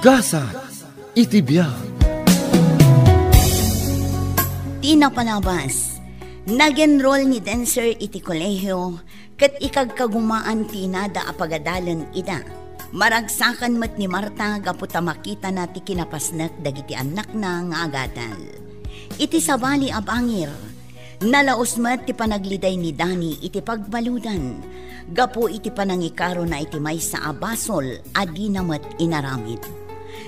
Gasa, itibiyag. Tinapalabas, nag-enroll ni dancer iti kolehiyo, kat ikagkagumaan tinada apagadalan ida. Maragsakan mat ni Marta gaputa makita na ti kinapasnak dagiti anak na nga agadal. Iti sabali abangir, nalaos mat ti panagliday ni Dani iti pagbaludan. Gapo iti panangikaro na iti may sa abasol, adi namat inaramid.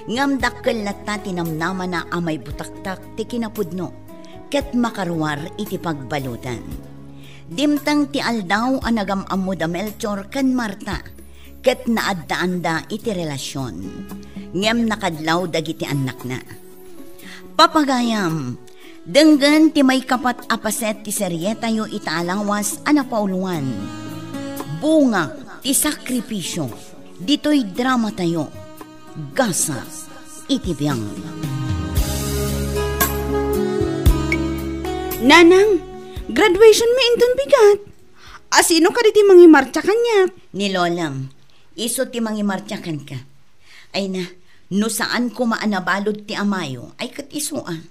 Ngamdakkel latta tinamnama na amay butaktak ti kinapudno, ket makarwar iti pagbaludan. Dimtang ti aldaw anagamammo da Melchor kan Marta, ket naaddaanda iti relasyon. Ngem nakadlaw dagiti anak na. Papagayam, denggan ti may kapat apaset ti seryeta yo itaalawas anapauluan. Bunga ti sakripisyo, dito'y drama tayo. Gasa, itibiyang. Nanang, graduation mo inton bigat. Asino ka di mangimarcha kanyak? Ni Lolam, iso ti mangimartyakan ka. Ay na, no saan ko maanabalod ti amayo, ay kat isuan.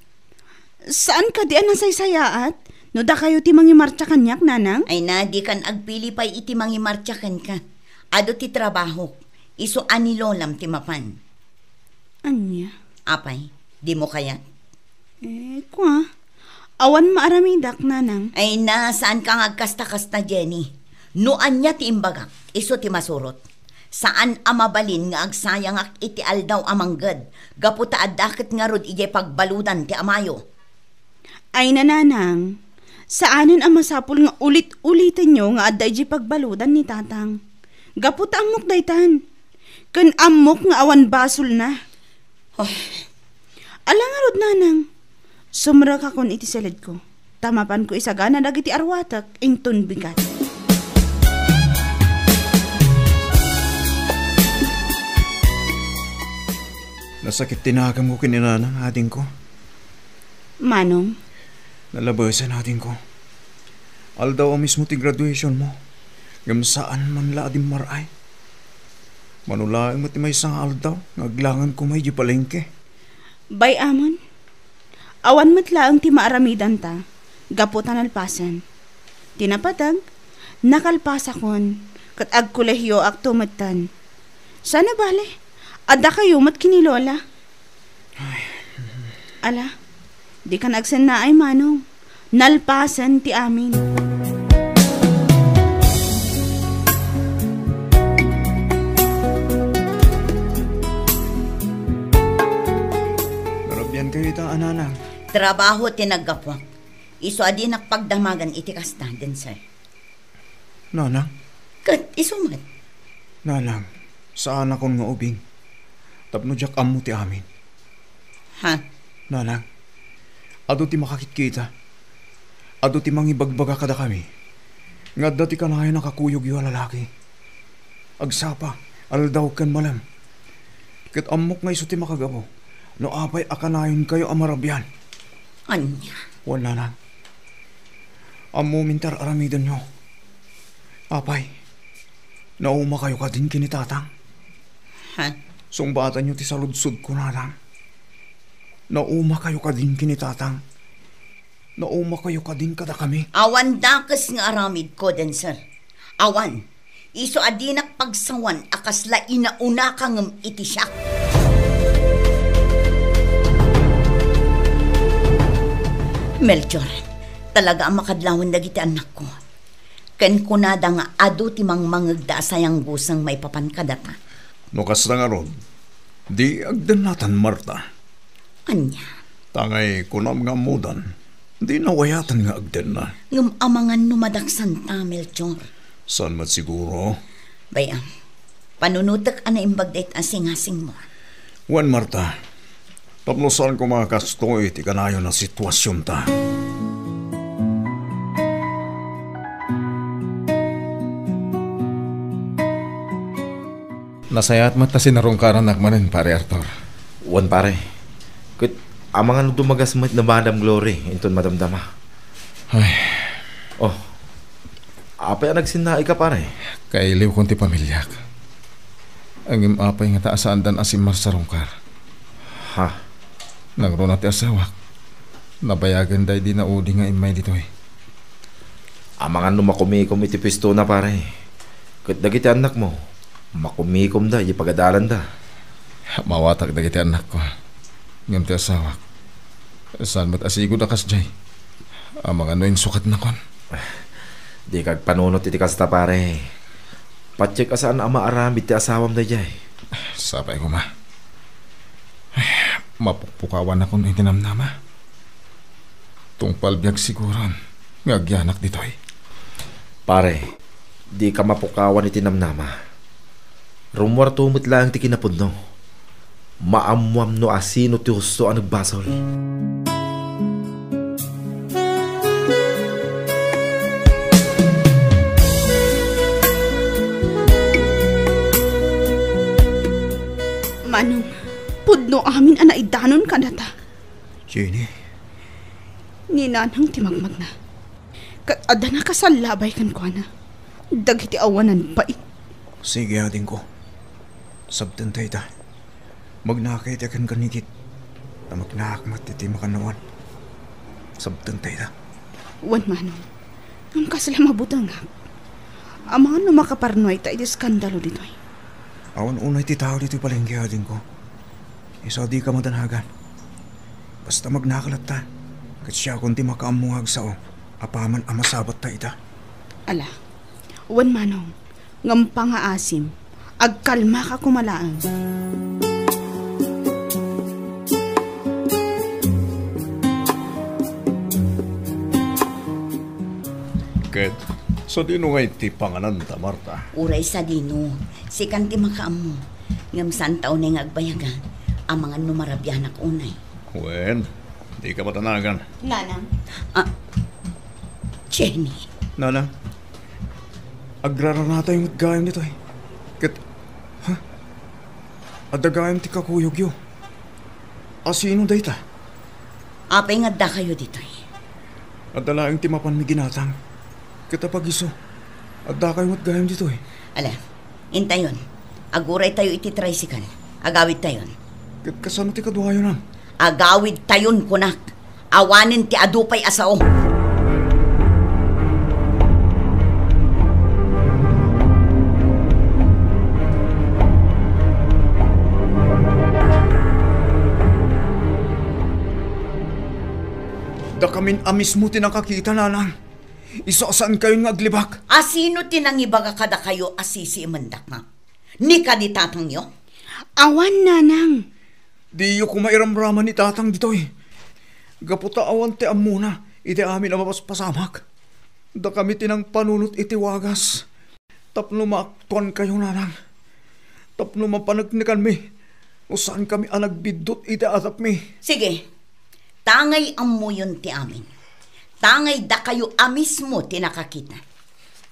Saan ka di anasaysayaat? No da kayo ti mangimarcha kanyak, nanang? Ay na, di kan agpili pa'y iti mangimartyakan ka. Ado ti trabaho, iso ani Lolam ti mapan. Anya? Apay, di mo kaya? Kwa, awan maaramidak, nanang. Ay na, saan ka agkasta-kasta, Jenny? No anya ti imbagak, iso ti masurot. Saan amabalin nga agsayang ak iti aldaw amanggad, gaputa adakit nga rod ije pagbaludan ti amayo. Ay na, nanang, saanin ang masapul nga ulit-ulitin nyo nga adda ije pagbaludan ni tatang. Gaputa amok daytan. Kan amok nga awan basol na. Oh. Alangarod, nanang, sumra ka kon iti salid ko. Tamapan ko isagana dagiti arwatak inton bigat. Nasakit tinakam ko kininanang ating ko. Manong? Nalabasan natin ko. Aldaw mismo ti graduation mo. Gamsaan man la adim maray. Manulaing mo ti may isang aldaw. Ngaglangan ko may di palengke. Bay amon? Awan matlaang ti maaramidan ta. Gaputan alpasan. Tinapatag, nakalpasa kon. Kat agkulehyo ak tumatan. Sana bale? Adda kayo mat kinilola. Ala, di ka nagsen na ay manong. Nalpasan ti amin. Narabyan kayo ita, ananang. Trabaho tinagapwa. Iso adi nakpagdamagan iti kasta, dancer. Nanang? Kat isumat. Nanang, saan akong nga ubing? Tapno jak ammo ti amin. Ha? Nanang, ado ti makakitkita. Ado ti mangibagbaga kada kami. Nga dati ka na kayo nakakuyog yung lalaki. Agsapa, aldaw kan malam. Kat amok nga iso ti makagabo. No apay akanayon kayo amarabyan. Anya? Wala na. Amo mintar aramidan nyo. Apay, nauma kayo ka din kinitatang. Ha? Sumbatan nyo ti saludsud ko na lang. Nauma kayo ka din kinitatang. Nauma kayo ka din kada kami. Awan dakas nga aramid ko, dancer. Awan. Iso adinak pagsawan akasla inauna kang iti siya. Melchor, talaga ang makadlawan dagiti anak ko. Ken kunada nga adu ti mangmangagda sayang busang may papankadata. No kasta nga ron, di agdan natan Marta. Anya? Tangay kunam nga mudan, di nawayatan nga agdan na. Ngam amangan numadaksan ta, Melchor. San mat siguro? Bayang, panunutak ana imbagdait asing-asing mo. Wan Marta, taplosan ko mga kastoy ti kanayo na sitwasyon ta. Nasayat mat ta sinarungkaran nakmanen, pare Arthur. Wan pare. Kut amangan dumagas mat na Madam Glory inton madamdama. Ay, Oh. Apa nagsinai ka pare? kailiw kong ti pamilyak. Ang imapay nga taasaan dan asimar sa rungkar. Ha? Nagro na ti asawak. Nabayagan day di na udi nga imay ditoy. Amangan no makumikom iti pisto na pare. Kat dagiti anak mo, makumikom da, ipagadalan da. Mawatak dagiti anak ko. Ngam ti asawak. Saan mat asigo da kas jay. Amang ano yung sukat na kon. Di kag panunot iti kasta pare. Patsik asaan ang maaramid ti asawam da jay. Sapay ko ma. Mapukpukawan ako ng itinamnama. Tungpal biyag siguron. Ngagyanak ditoy. Pare, di ka mapukawan iti namnama. Rumwar tumit lang ti kinapudno. Maamwam no asino ti husto ang nagbasol. Manong, pudno amin anaidanon ka na ta. Jenny, Ni nanang timagmag na. Kat ada na kasalabay kan ko na. Dagiti awanan pa sige ading ko. Sabtan tayo ta. Magnakit akan kanikit. Na magnakmat iti makanawan. Sabtan tayo ta. Wan manong. Ang kasala mabutang nga. Amangan no makaparnoy ta iti skandalo ditoy. Awan unay ti tao dito palengke ading ko. Isa di ka madanagan. Basta magnakalat ta. Kat siya kung ti makaamuhag sao. Apaman amasabat ta ita. Ala, wan manong. Ngampa nga asim. Agkalma ka kumalaan. Ket, sa dino nga iti panganan ta, Marta. Uray sa dino, si kanti makaamo. Ngam saan taon na agbayagan, ang mga numarabyanak unay. Wen, di ka matanagan. Nanang. Jenny, Nana, agrara nata yung gayam nito eh. Ket, ha? Adagayam ti kakuyog yo. Asino day ta? apay nga da kayo ditoy. Adalaang ti mapan mi ginatang. Kita pagiso. Adda kayo matgayam dito eh. Ala, intayon. Aguray tayo iti tricycle. Agawid tayon. Ket kasano ti kaduhayo nan? Agawid tayon kunak. Awanin ti adupay asao. Da kamin amis mo tinakakita nanang. Isasaan kayo nga aglibak. Asino tinangibaga kada kayo asisi imandak nga? Ni ka di tatang yo? Awan nanang. Di yo kumairamraman ni tatang dito eh. Gaputa awan ti amuna. Iti amin amabas pasamak. Da kami tinang panunot iti wagas. Tapno maaktuan kayo nanang. Tapno mapanagnikan mi. O saan kami anagbidot iti atap mi. Sige, tangay ammo yun ti amin. Tangay da kayo amis mo tinakakita.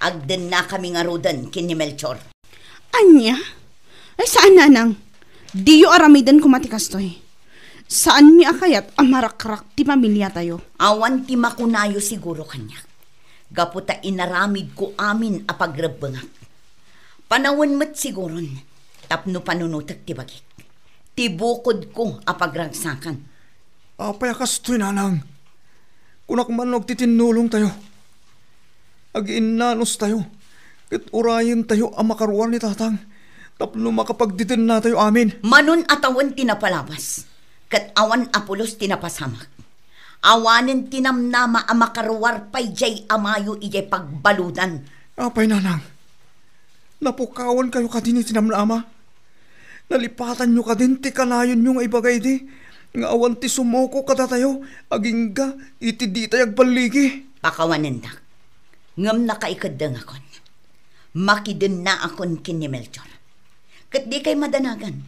Agden na kami nga rodan kin ni Melchor. Anya? Ay saan nanang? Di yo aramidan kumatikas toy. Saan mi akayat amarakrak ti pamilya tayo? Awan ti makunayo siguro kanya. Gaputa inaramid ko amin a pagrabangak. Panawin mo't siguron. Tapno panunutak ti bagik. Tibukod ko a pagragsakan. Payakas to'y nanang. Kunak man titinulong tayo. Ag-inanos tayo. Kat urayin tayo ang makaruan ni tatang. Tapno makapagditin na tayo amin. Manon atawan tinapalabas. Kat awan apulos tinapasamak. Awanin tinamnama ang makaruwar pa'y jay amayo ijay pagbaludan. Apay nanang. Napukawan kayo ka din itinamnama. Nalipatan nyo ka din ti kanayon nyo nga ibagay di. Nga awan ti sumoko kada tayo, agingga, iti di tayo agbaligi. Pakawanindak, ngam nakaikadang akon. Makidin na akon kin ni Melchor. Kat di kay madanagan.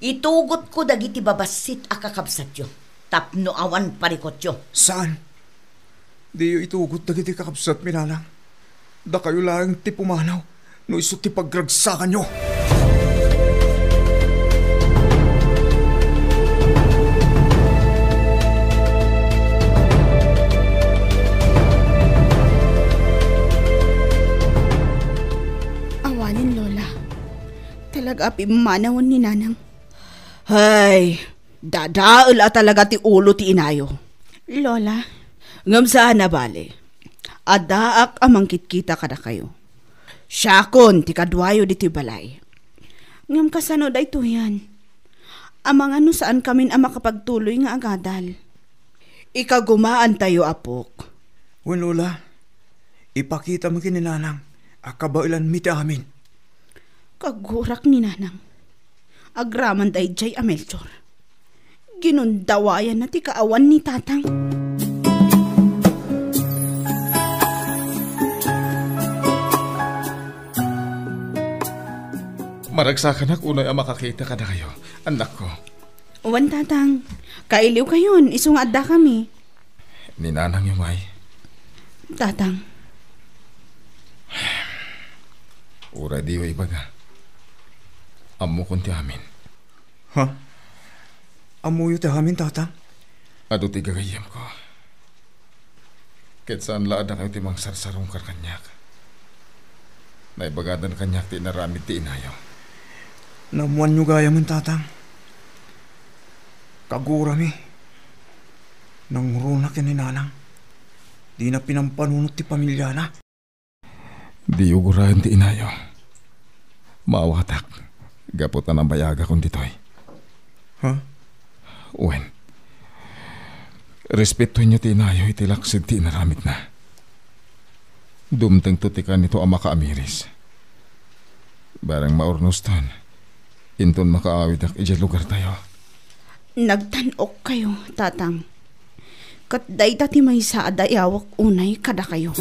Itugot ko dagiti babasit akakabsat yo. Tapno awan parikot yo. Saan? Di yo itugot dagiti kakabsat minanang. Da kayo lang ti pumanaw, no iso ti pagragsakan nyo. nag-api manawon ni nanang. Hay, dadaal talaga ti ulo ti inayo. Lola, ngam saan na bali? Adaak amang kitkita kada kayo. Syakon ti kadwayo diti balay. Ngam kasano da ito yan. Amang ano saan kamin ang makapagtuloy nga agadal. Ikagumaan tayo apok. Wen Lola, ipakita mo kininanang akabailan mi ti amin. Kagurak ni nanang. Agraman day jay Amelchor. Ginundawayan na ti kaawan ni tatang. Maragsakan ak unoy ang makakita ka na kayo, anak ko. Uwan tatang, kailiw kayon, isong adda kami. Ninanang yumay. Tatang, Ura di wa ibaga. Amo kunti amin. Ha? Amuyo ti amin, tatang? Ado ti gagayam ko. Ket saan laad na kayo ti mang sarsarong karkanyak. Naibagadan kanyak ti naramit ti inayo. Namuan nyo gaya man, tatang. Kagura mi. Nangruna kininanang. Di na pinampanunot ti pamilya na. Di ugurahan ti inayo. Maawatak. Gaputan ang bayaga kung ditoy. Ha? Uwen. Respeto nyo ti inayo iti laksid ti naramit na. Dumteng tutikan nito ang makaamiris. Barang maurnos ton. Inton makaawid ak ija lugar tayo. nagtanok kayo, tatang. Kat dayta ti may saada yawak unay kada kayo.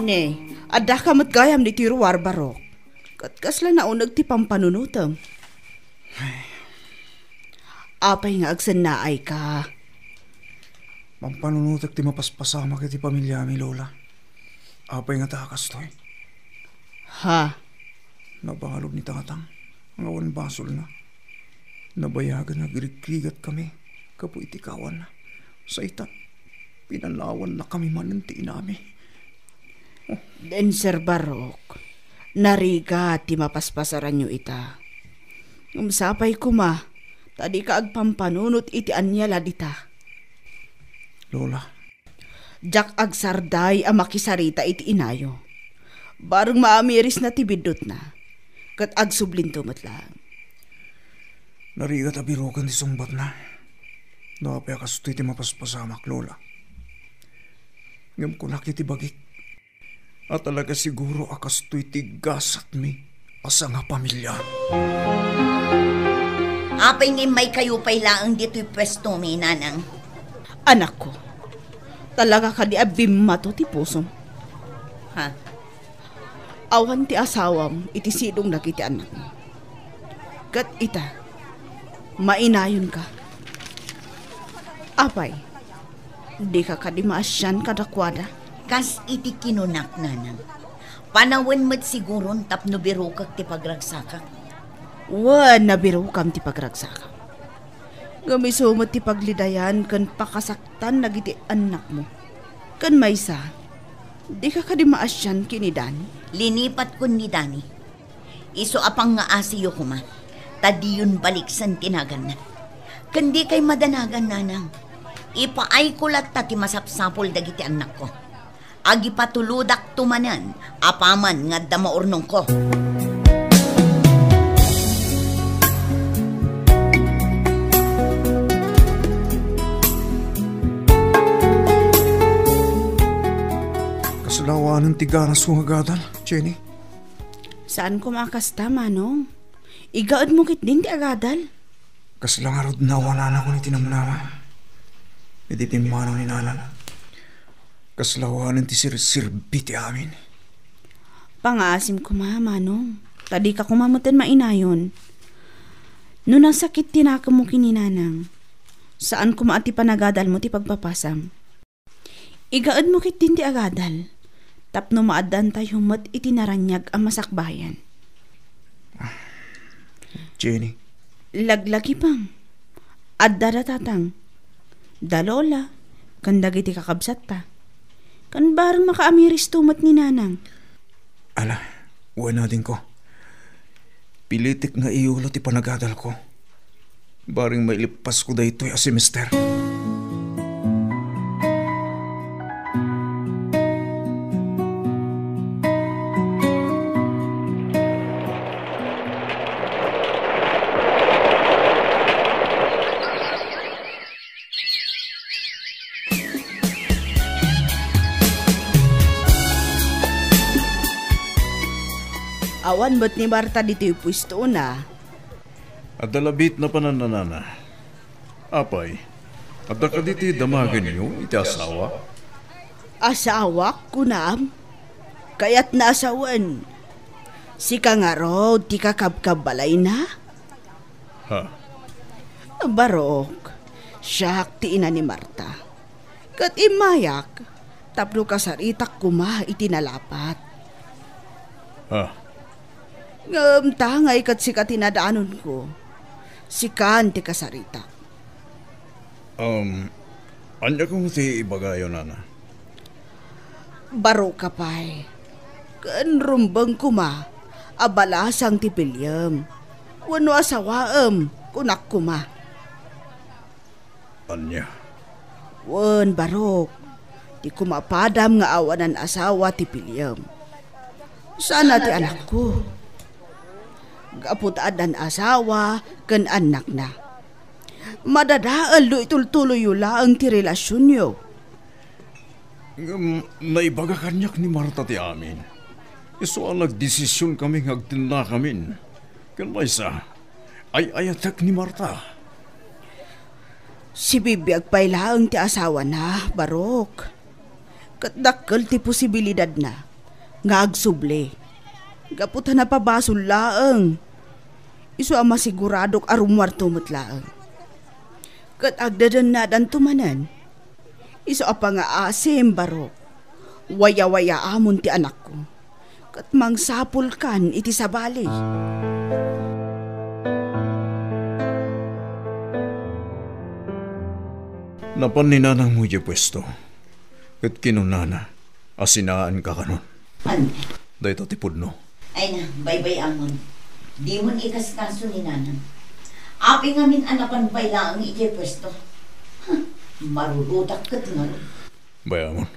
Ne, adda ka matgayam di tiro warbarok. Kat kasla na unag ti pampanunutam. Apay nga agsan na ay ka. Pampanunutak ti mapaspasama kiti pamilya mi, Lola. Apay nga takas to'y. Ha? Nabangalog ni tatang. Ang awan basol na. Nabayagan na girikrigat kami. Kapo itikawan na. Sa itat, pinalawan na kami mananti nami. Den Sir Barok, nariga ti mapaspasaran nyo ita. Umsapay kuma, tadi ka agpampanunot iti anyala dita. Lola, Jak agsarday a makisarita iti inayo. Barang maamiris na tibidot na, kat agsublinto matlang. narigat abirokan ti sumbat na. Napay akastoy ti mapaspasamak, Lola. Ngam ko nakiti bagik. At talaga siguro akastoy ti gasat mi asa nga pamilya. Apay ngay may kayo pay laang dito'y pwesto mi, nanang. Anak ko, talaga ka di abimmato ti pusom. Ha? Awan ti asawam iti sidong nakiti anak mo. Kat ita, mainayon ka. Apay, di ka kadimaasyan kadakwada. Kas iti kinunak, nanang. Panawan mo't siguro tapno biro kag ti pagragsakak. Wan na biro kam ti pagragsaka. Gamisumot ti paglidayan kan pakasaktan nagiti anak mo. Kan maysa, di ka kadimaasyan kinidan. Linipat ko ni Dani. Iso apang nga asiyo kuma. Tadi yun baliksan tinagan na. Kandi kay madanagan, nanang. Ipaay ko lat ti masapsapol dagiti anak ko. Agi patuludak tumanan, apaman nga damaurnong ko. Kasalawanan ti ganas kong agadal, Jenny. Saan ko makasta, manong? Igaad mo kit din ti agadal. Kaslangarod na wala na ko ni tinamnama. Iti timano ni nanan. Kaslawanan ti sir-sirbi ti amin. Pangaasim ko manong. Tadi ka kumamutan mainayon. No nasakit tinaka mo kininanang. Saan ko maati panagadal mo ti pagpapasam? Igaad mo kit din ti agadal. Tapno maadan tayo mat itinaranyag ang masakbayan. Jenny. Laglaki pang. Addara tatang. Dalola. Kandag iti kakabsat ta. Kan barang makaamiris tumat ni nanang. Ala, uwan natin ko. Pilitik nga iulot ipanagadal ko. Baring mailipas ko daytoy a semester. Awan ba't ni Marta dito yung pwesto na? At dalabit na pananana. Apay, at ka diti damagan niyo iti asawa? Asawa ko na? Kaya't naasawan. Si kangaro, di kakabkabalay na? Ha? Barok, siyak ti ina ni Marta. Kat imayak, tapno kasaritak kuma itinalapat. Ha? Tangay kat si katinadaanon ko. Si kan ti kasarita. Anya kong ti ibagayo, nana? Baro ka pa'y. Kan rumbang kuma. Abalasang ti pilyam. Wano asawaam. Kunak kuma. Anya? Wan barok. Di kumapadam nga awanan asawa ti pilyam. Sana ti anak ko. Gaputad asawa kan anak na. Madadaan lo itultuloy yula ang ti relasyon nyo. Naibaga kanyak ni Marta ti amin. Iso ang nagdesisyon kami ngagtinda kamin. Kan maysa, ay ayatak ni Marta. Si bibiyag pa'y laang ti asawa na, Barok. Katdakkel ti posibilidad na. Nga agsuble. Gaputan na pabasol laang. Iso ang masiguradok arumwarto mo't laang. Kat agdadan na dan tumanan. Iso ang pangaasim, Barok. Waya-waya amon ti anak ko. Kat mangsapul kan iti sabali. Napan ni nanang mo di pwesto. Kat kinunana, asinaan ka kanon. Ano? Dahito ti pudno. Ay na, bye-bye amon. Di mo ikaskaso ni nanang. Api ngamin anapan bayla ang iti pwesto. Marurutak kat nga. Bayamon,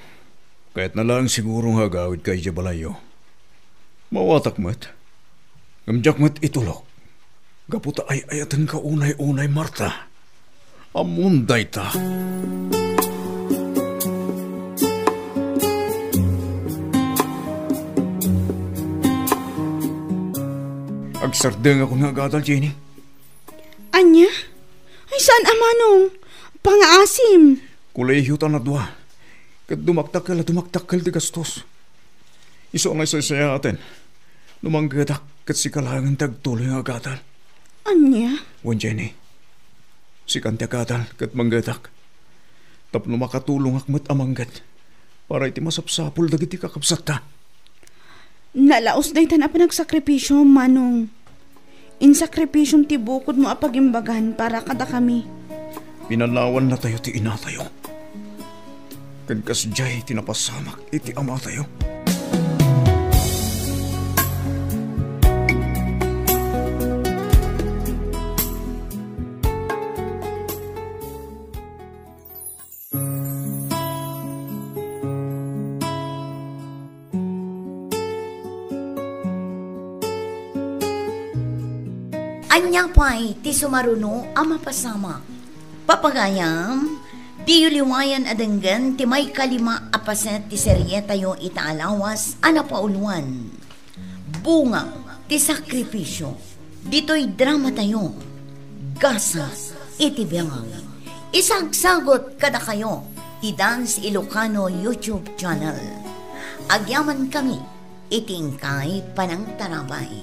kahit na lang sigurong hagawid kay Jabalayo. Mawatak mat. Gamjak mat itulok. Gaputa ay ayatan ka unay-unay, Marta. Amunday ta. Agsardeng ako nga gadal, Jenny. Anya? Ay saan amanong? Pangaasim. Kulehiyo ta na dua. Kat dumaktakal di gastos. Iso nga isa atin. Numanggadak kat si kalangan tagtuloy nga gadal. Anya? Wan, Jenny. Si kanta gadal kat manggadak. Tapno makatulong akmat amanggat. Para iti masapsapul dagiti kakapsat ta. Nalaos na itan apa nagsakripisyo, manong. Insakripisyong tibukod mo apagimbagan para kada kami. Pinalawan na tayo ti ina tayo. Kadkasjay tinapasamak iti ama tayo. Anya pa'y ti sumaruno ang mapasama. Papagayam, di yuliwayan adenggan ti may kalima apaset ti serye tayo itaalawas anapauluan. Bunga ti sakripisyo. Dito'y drama tayo. Gasa iti biyang. Isagsagot kada kayo ti Dance Ilocano YouTube channel. Agyaman kami itingkay panang tarabay.